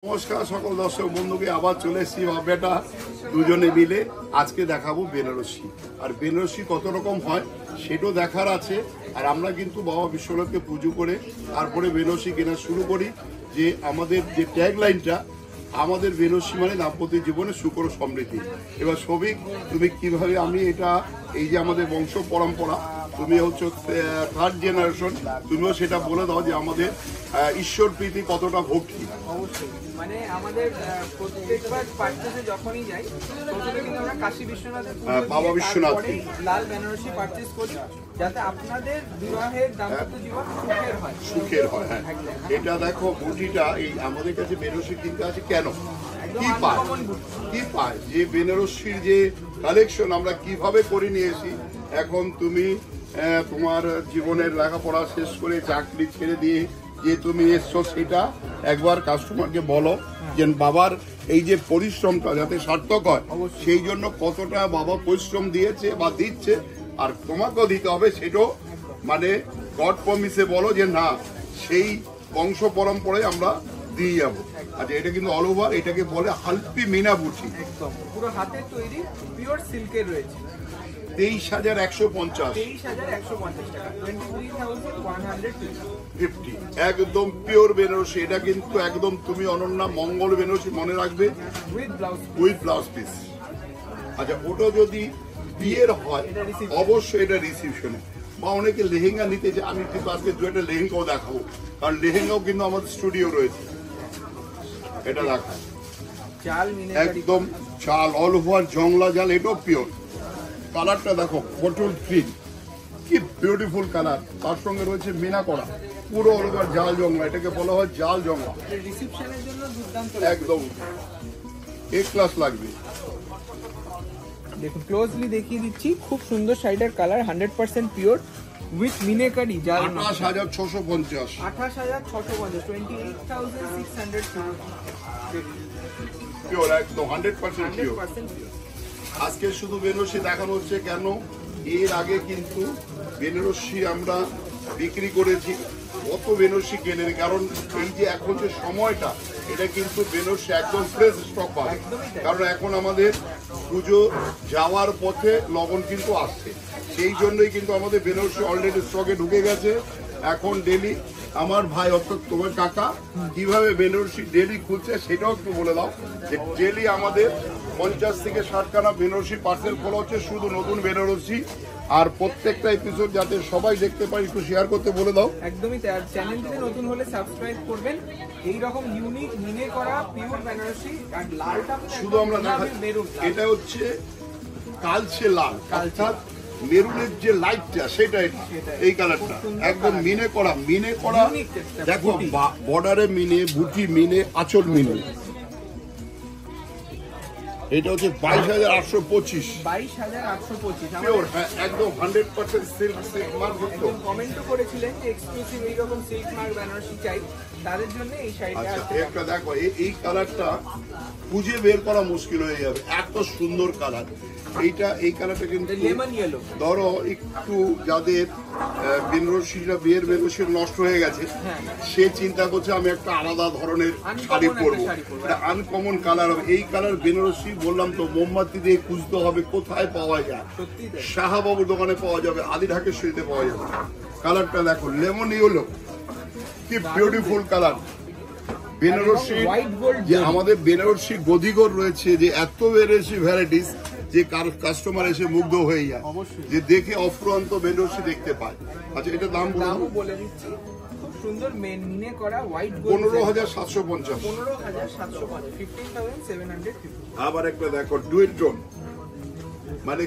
নমস্কার সকল দর্শক বন্ধুকে আবার চলে এসেছি বেটা দুজনে মিলে আজকে দেখাবো বেনারসি। আর বেনারসি কত রকম হয় সেটাও দেখার আছে। আর আমরা কিন্তু বাবা বিশ্বনাথকে পুজো করে তারপরে বেনারসি কেনা শুরু করি। যে আমাদের যে ট্যাগলাইনটা আমাদের বেনারসি মানে দাম্পত্য জীবনে সুখ ও সমৃদ্ধি। এবার সবিক তুমি কিভাবে আমি এটা এই যে আমাদের বংশ পরম্পরা তুমি হচ্ছে থার্ড জেনারেশন, তুমিও সেটা বলে দাও যে আমাদের ঈশ্বর প্রীতি কতটা ভক্তি। অবশ্যই মানে আমাদের প্রত্যেকবার পার্চেসে যখনই যাই প্রথমে কিন্তু আমরা কাশী বিশ্বনাথের বাবা বিশ্বনাথ লাল বেনারসি পার্চেস করি যাতে আপনাদের বিবাহের দাম্পত্য জীবন সুখের হয়। হ্যাঁ, এটা দেখো বুটিটা এই আমাদের কাছে বেনারসি কিনতে আছে কেন, কি পায় যে বেনারসির যে কালেকশন আমরা কিভাবে করে নিয়েছি। এখন তুমি তোমার জীবনের লেখাপড়া শেষ করে চাকরি ছেড়ে দিয়ে যে তুমি এসছো সেটা একবার কাস্টমারকে বলো যে বাবার এই যে পরিশ্রমটা যাতে সার্থক হয় সেই জন্য কতটা বাবা পরিশ্রম দিয়েছে বা দিচ্ছে আর তোমাকেও দিতে হবে সেটাও মানে গড প্রমিসে বলো যে না সেই বংশ পরম্পরায় আমরা দিয়ে যাবো। আচ্ছা, এটা কিন্তু অল ওভার এটাকে বলে হালপি মিনা বুটি, একদম পুরো হাতের তৈরি পিওর সিল্কের রয়েছে। 23,150 টাকা, 23,150 একদম পিওর বেনারসি। এটা কিন্তু একদম তুমি অনন্যা মঙ্গল বেনারসি মনে রাখবে উইথ ব্লাউজ পিস। আচ্ছা, ওটা যদি বিয়ের হয় অবশ্যই এটা রিসিপশনে বা অনেকে লেহেঙ্গা নিতে চায়। আমি কিন্তু আজকে দু একটা লেহেঙ্গাও দেখাবো, কারণ লেহেঙ্গাও কিন্তু আমাদের স্টুডিও রয়েছে। এটা দেখা একদম চাল অল ওভার জংলা জাল, এটাও পিওর। কালারটা দেখো বটল গ্রিন, কি বিউটিফুল কালার। তার সঙ্গে রয়েছে মিনা করা পুরো অল ওভার জাল জংলা, এটাকে বলা হয় জাল জংলা। রিসেপশনের জন্য দুর্দান্ত, একদম এ ক্লাস লাগবে। দেখুন ক্লোজলি দেখিয়ে দিচ্ছি, খুব সুন্দর শাড়িটার কালার 100% পিওর উইথ মিনেকারি জাল। 28,650 28,650 পিওর, একদম 100% পিওর। আজকে শুধু বেনারসি দেখানো হচ্ছে কেন, এর আগে কিন্তু বেনারসি আমরা বিক্রি করেছি, কত বেনারসি কেনেন। কারণ এই যে এখন যে সময়টা এটা কিন্তু বেনারসি একদম ফ্রেশ স্টক পাবে, কারণ এখন আমাদের পুজো যাওয়ার পথে লগন কিন্তু আসছে, সেই জন্যই কিন্তু আমাদের বেনারসি অলরেডি স্টকে ঢুকে গেছে। এখন ডেলি আমার ভাই অর্থাৎ তোমার কাকা কিভাবে বেনারসি ডেলি খুলছে সেটাও একটু বলে দাও। যে ডেলি আমাদের 50 থেকে 60 খানা বেনারসি পার্সেল খোলা হচ্ছে, শুধু নতুন বেনারসি। আর প্রত্যেকটা এপিসোড যাতে সবাই দেখতে পারে একটু শেয়ার করতে বলে দাও। একদমই তাই। আর চ্যানেলটিতে নতুন হলে সাবস্ক্রাইব করবেন। এই রকম ইউনিক মিনে করা পিওর বেনারসি। আর লালটা শুধু আমরা দেখাচ্ছি, এটা হচ্ছে কালচে লাল, অর্থাৎ মেরুনের যে লাইটটা সেটা এই কালারটা একদম মিনে করা দেখো বর্ডারে মিনে, বুটি মিনে, আঁচল মিনে। এটা হচ্ছে 22,825 পিওর, হ্যাঁ একদম 100% সিল্ক মার্ক। কমেন্টও করেছিলেন যে এক্সক্লুসিভ এই রকম সিল্ক মার্ক বেনারসি চাই, তাদের জন্য এই শাড়িটা। আচ্ছা, একটা দেখো এই কালারটা খুঁজে বের করা মুশকিল হয়ে যাবে, এত সুন্দর কালার। এই কালারটা কিন্তু লেমন ইয়েলো। ধরো একটু যাদের বেনারসিটা বিয়ের বেনারসি নষ্ট হয়ে গেছে, সে চিন্তা করছে আমি একটা আলাদা ধরনের শাড়ি পরবো, এটা আনকমন কালার হবে। এই কালার বেনারসি বললাম তো মোমবাতি দিয়ে খুঁজতে হবে কোথায় পাওয়া যায়। শাহবাবুর দোকানে পাওয়া যাবে, আদিঢাকের সিঁড়িতে পাওয়া যাবে। কালারটা দেখো লেমন ইয়েলো, কি বিউটিফুল কালার। বেনারসি যে আমাদের বেনারসি গদিগর রয়েছে, যে এত বেনারসি ভ্যারাইটিস যে কাস্টমার এসে মুগ্ধ হয়ে যায়, যে দেখে অফুরন্ত বেনারসি দেখতে পায়। আচ্ছা, এটা দাম বলে দিচ্ছি, খুব সুন্দর মিনে করা হোয়াইট গোল্ড, 15,750 15,750 আবার একটা দেখো ডুয়েল টোন, মানে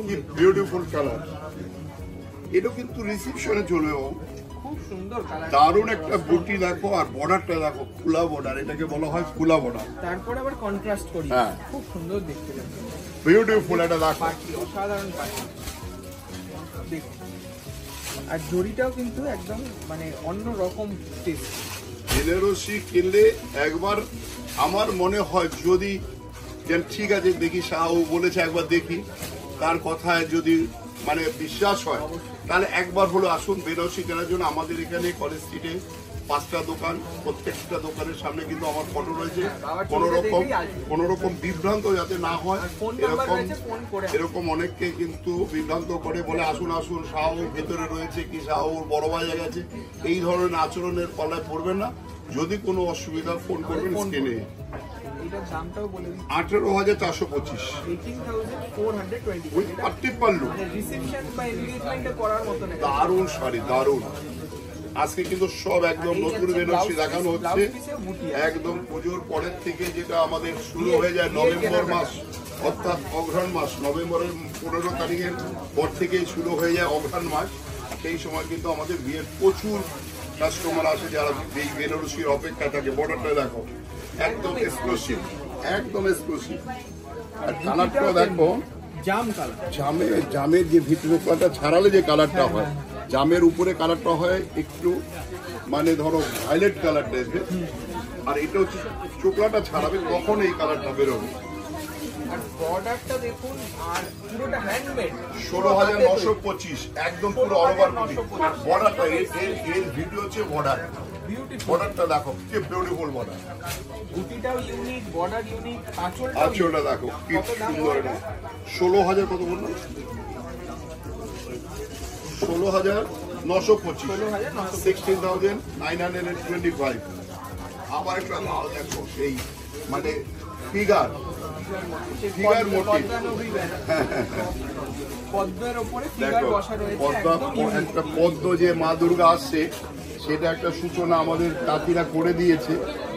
কি বিউটিফুল কালার। এটা কিন্তু রিসেপশনে চলবে, খুব সুন্দর কালার, দারুণ একটা বুটি দেখো। আর বর্ডারটা দেখো ফুলা বর্ডার, এটাকে বলা হয় ফুলা বর্ডার। তারপর আবার কন্ট্রাস্ট করি, খুব সুন্দর দেখতে লাগবে, বিউটিফুল। এটা দেখো অসাধারণ পাখি দেখুন। আর জড়িটাও কিন্তু একদম মানে অন্য রকম টেস্ট। বেনারসি কিনলে একবার আমার মনে হয় যদি ঠিক আছে দেখি শাহ বলেছে একবার দেখি, তার কথায় যদি মানে বিশ্বাস হয় তাহলে একবার হলো আসুন বেনারসি কেনার জন্য। আমাদের এখানে কলেজ স্ট্রিটে 5টা দোকান, প্রত্যেকটা দোকানের সামনে কিন্তু আমার ফটো রয়েছে। বাবার কোনো রকম বিভ্রান্ত যাতে না হয়, ফোন নাম্বার রয়েছে, ফোন করে এরকম অনেককে কিন্তু বিভ্রান্ত করে বলে আসুন আসুন শাহবাবুর ভেতরে রয়েছে কি শাহবাবুর বড় বাজার গেছে, এই ধরনের আচরণের পাল্লায় পড়বেন না। যদি কোনো অসুবিধা ফোন করবেন স্ক্রিনে। এটার দামটাও বলে দিন। 18,425 18,420 উইথ পার্টি পাল্লু। মানে রিসেপশন বা এনগেজমেন্টে পরার মতো না। দারুণ শাড়ি, দারুণ। আজকে কিন্তু সব একদম নতুন বেনারসি দেখানো হচ্ছে, একদম পুজোর পরের থেকে, যেটা আমাদের শুরু হয়ে যায় নভেম্বর মাস, অর্থাৎ অঘ্রাণ মাস। নভেম্বরের 15 তারিখের পর থেকেই শুরু হয়ে যায় অঘ্রাণ মাস। সেই সময় কিন্তু আমাদের বিয়ের প্রচুর কাস্টমার আসে যারা এই বেনারসির অপেক্ষা থাকে। বর্ডারটা দেখো একদম এক্সক্লুসিভ, একদম এক্সক্লুসিভ। আর কালারটা দেখো জাম কালার, জামের যে ভিতরে কালারটা ছাড়ালে যে কালারটা হয়, জামের উপরে কালারটা হয় একটু মানে ধরো ভায়োলেট কালার টাইপের, আর এটা হচ্ছে চোকলাটা ছাড়াবে তখন এই কালারটা বেরোবে। আর বর্ডারটা দেখুন, আর পুরোটা হ্যান্ডমেড। 16,925 একদম পুরো অল ওভার বর্ডারটা। এর ভিডিও হচ্ছে বর্ডার, বিউটিফুল। বর্ডারটা দেখো কি বিউটিফুল বর্ডার। বুটিটাও ইউনিক, বর্ডার ইউনিক, আঁচলটা আঁচলটা দেখো কি সুন্দর। এটা 16,000 কত বললো? 16,925, 16,925। আবার একটা লাল দেখো, সেই মানে ফিগার মোটিভ। পদ্মের উপরে ফিগার বসা রয়েছে, একটা পদ্ম যে মা দুর্গা আসছে সেটা একটা সূচনা আমাদের তাঁতিরা করে দিয়েছে।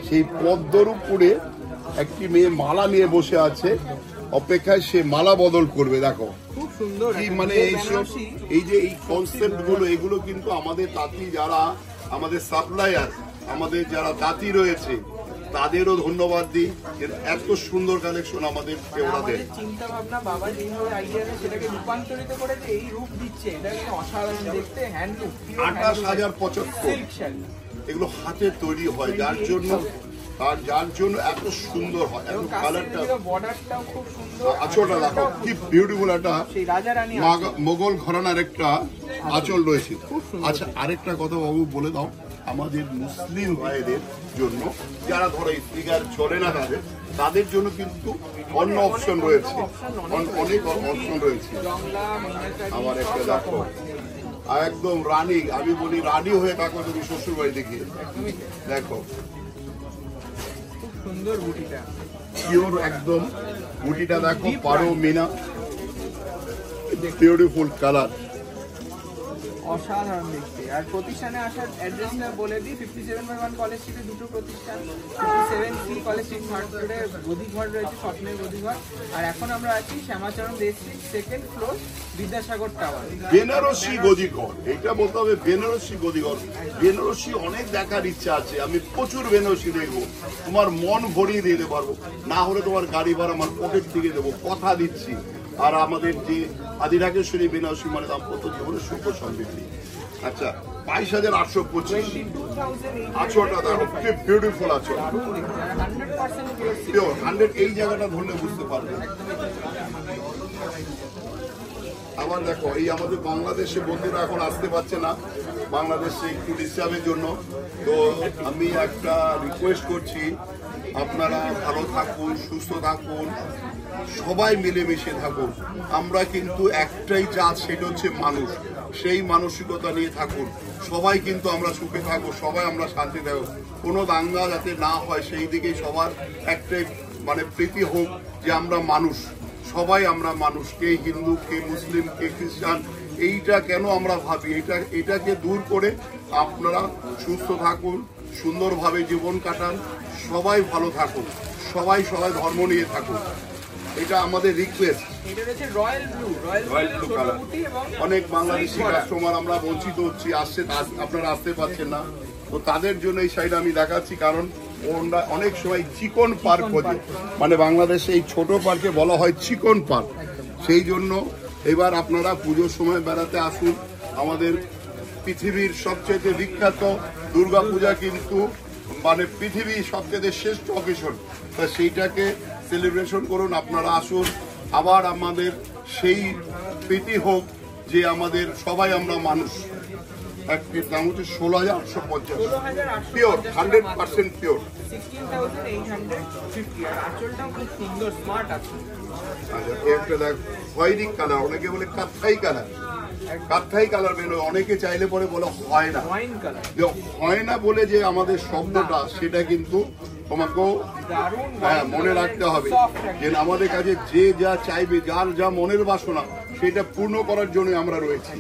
সেই পদ্মর উপরে একটি মেয়ে মালা নিয়ে বসে আছে, অপেক্ষায় সে মালা বদল করবে। দেখো খুব সুন্দর। কি মানে এই যে এই কনসেপ্ট গুলো, এগুলো কিন্তু আমাদের তাঁতি যারা আমাদের সাপ্লায়ার, আমাদের যারা তাঁতি রয়েছে তাদেরও ধন্যবাদ দিই। এত সুন্দর কালেকশন আমাদের ওরা দেয়। চিন্তা ভাবনা বাবা যেভাবে আইডিয়া দেয় সেটাকে রূপান্তরিত করে যে এই রূপ দিচ্ছে, এটা কিন্তু অসাধারণ দেখতে। হ্যান্ডলুম 28,075 এগুলো হাতে তৈরি হয়, যার জন্য এত সুন্দর হয়। এবং কালারটা, বর্ডারটাও খুব সুন্দর। আঁচলটা দেখো কি বিউটিফুল। একটা রাজা রানী মোগল ঘরানার একটা আঁচল রয়েছে। আচ্ছা, আরেকটা কথা বাবু বলে দাও আমাদের মুসলিম ভাইদের জন্য, যারা ধরো ফিগার চলে না তাদের জন্য কিন্তু অন্য অপশন রয়েছে, অনেক অপশন রয়েছে। আমার একটা দেখো একদম রানী, আমি বলি রানী হয়ে থাকো তুমি শ্বশুর বাড়িতে গিয়ে। দেখো খুব সুন্দর বুটিটা, পিওর একদম বুটিটা দেখো, পারো মিনা, বিউটিফুল কালার, অসাধারণ দেখতে। আর প্রতিষ্ঠানে আসার অ্যাড্রেসটা বলে দিই, 57/1 কলেজ স্ট্রিটে দুটো প্রতিষ্ঠান, 57C কলেজ স্ট্রিট, থার্ড ফ্লোরে গদিঘর রয়েছে, স্বপ্নের গদিঘর। আর এখন আমরা আছি Shyamacharan De street, 2nd floor, Vidyasagar tower, Banarasi Gadighar. এটা বলতে হবে বেনারসি গদিঘর। বেনারসি অনেক দেখার ইচ্ছা আছে, আমি প্রচুর বেনারসি দেখবো, তোমার মন ভরিয়ে দিতে পারবো। না হলে তোমার গাড়ি ভাড়া আমার পকেট থেকে দেবো, কথা দিচ্ছি। আর আমাদের যে আদিরাগেশ্বরী বেনারসি মানে দাম্পত্য জীবনের সুখ সমৃদ্ধি। আচ্ছা, 22,825 আঁচলটা দেখো কি বিউটিফুল আঁচল, 100 এই জায়গাটা ধরলে বুঝতে পারবে। আবার দেখো এই আমাদের বাংলাদেশে বন্ধুরা এখন আসতে পারছে না, বাংলাদেশে একটু ডিস্টার্বের জন্য। তো আমি একটা রিকোয়েস্ট করছি, আপনারা ভালো থাকুন, সুস্থ থাকুন, সবাই মিলেমিশে থাকুন। আমরা কিন্তু একটাই জাত, সেটা হচ্ছে মানুষ। সেই মানসিকতা নিয়ে থাকুন, সবাই কিন্তু আমরা সুখে থাকবো, সবাই আমরা শান্তি থাকবো, কোনো দাঙ্গা যাতে না হয় সেই দিকে সবার একটাই মানে প্রীতি হোক যে আমরা মানুষ, সবাই আমরা মানুষ, কে হিন্দু, কে মুসলিম, কে খ্রিস্টান। এইটা কেন আমরা ভাবি, এটাকে দূর করে আপনারা সুস্থ থাকুন, সুন্দরভাবে জীবন কাটান, সবাই ভালো থাকুন, সবাই ধর্ম নিয়ে থাকুন, এটা আমাদের রিকোয়েস্ট। Royal blue colour. অনেক বাংলাদেশি কাস্টমার আমরা বঞ্চিত হচ্ছি, আপনারা আসতে পারছেন না, তো তাদের জন্য এই শাড়িটা আমি দেখাচ্ছি। কারণ ওরা অনেক সময় চিকন পার্ক খোঁজে, মানে বাংলাদেশে এই ছোট পার্কে বলা হয় চিকন পার্ক। সেই জন্য এবার আপনারা পুজোর সময় বেড়াতে আসুন। আমাদের পৃথিবীর সবচেয়ে বিখ্যাত দুর্গা পূজা কিন্তু মানে পৃথিবীর সবচেয়ে শ্রেষ্ঠ অকেশন, তা সেইটাকে সেলিব্রেশন করুন, আপনারা আসুন। আবার আমাদের সেই প্রীতি হোক যে আমাদের সবাই আমরা মানুষ, একটির দাম হচ্ছে 16,850 16,850 পিওর 100% পিওর। 16,850 আর আঁচলটাও খুব সুন্দর স্মার্ট আছে। আচ্ছা একটা দেখ খয়েরি কালার, অনেকে বলে কাঠাই কালার, কাঠাই কালার বেরোয়, অনেকে চাইলে পরে বলে হয় না, ওয়াইন কালার হয় না বলে যে আমাদের শব্দটা সেটা কিন্তু তোমাকেও দারুণ মনে রাখতে হবে যে আমাদের কাছে যে যা চাইবে, যার যা মনের বাসনা সেটা পূর্ণ করার জন্য আমরা রয়েছি।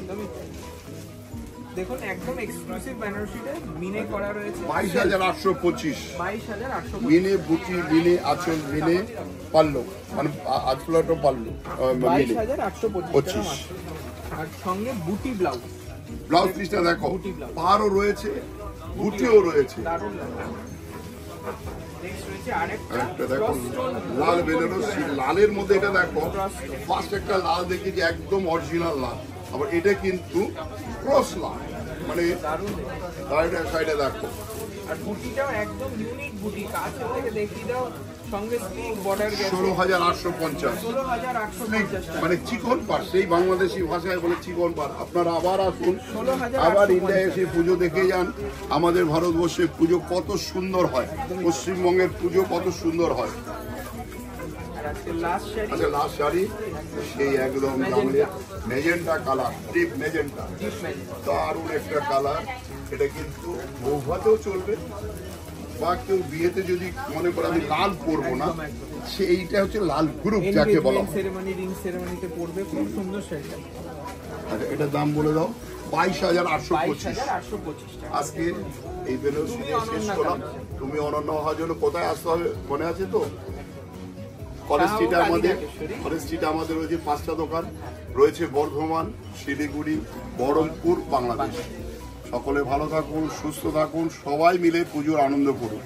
দেখুন একদম এক্সক্লুসিভ বেনারসিতে মিনে করা রয়েছে 22,825 22,850 মিনে বুটি, মিনে আঁচল, মিনে পাল্লু, মানে আঁচলটা পাল্লু, 22,825 আর সঙ্গে বুটি ব্লাউজ। ব্লাউজ পিসটা দেখো, বুটি ব্লাউজ। পাড়ও রয়েছে, বুটিও রয়েছে। দারুণ লাগে। নেক্সট রয়েছে আরেকটা একটা দেখো cross stone লাল বেনারসি, লালের মধ্যে এটা দেখো cross stone। ফার্স্ট একটা লাল দেখি যে একদম অরিজিনাল লাল, আবার এটা কিন্তু ক্রস লাল, মানে দারুণ দেখতে। সাইডে দেখো আর বুটিটাও একদম ইউনিক বুটি, কাছে থেকে দেখিয়ে দাও, সঙ্গে স্লিক বর্ডার গেছে 16,850 16,850 টাকা। মানে চিকন পার, সেই বাংলাদেশি ভাষায় বলে চিকন পার। আপনারা আবার আসুন, 16,850 আবার ইন্ডিয়া এসে পুজো দেখে যান। আমাদের ভারতবর্ষের পুজো কত সুন্দর হয়, পশ্চিমবঙ্গের পুজো কত সুন্দর হয়। আর আজকে লাস্ট শাড়ি আচ্ছা লাস্ট শাড়ি সেই একদম magenta colour, deep magenta, deep magic. দারুণ একটা কালার। এটা কিন্তু বৌভাতেও চলবে, বা কেউ বিয়েতে যদি মনে করে আমি লাল পরবো না, সেইটা হচ্ছে লাল গ্রুপ যাকে বলা হয়। সেরেমনি, রিং সেরেমনিতে পড়বে, খুব সুন্দর শাড়িটা। আচ্ছা এটার দাম বলে দাও 22,825। 22,825 টাকা। আজকে এই বেনারসি দিয়ে শেষ করলাম। তুমি অনন্য হওয়ার জন্য কোথায় আসতে হবে মনে আছে তো? কলেজ স্ট্রিটে আমাদের, কলেজ স্ট্রিটে আমাদের রয়েছে 5টা দোকান রয়েছে, বর্ধমান, শিলিগুড়ি, বহরমপুর, বাংলাদেশ। সকলে ভালো থাকুন, সুস্থ থাকুন, সবাই মিলে পুজোর আনন্দ করুন।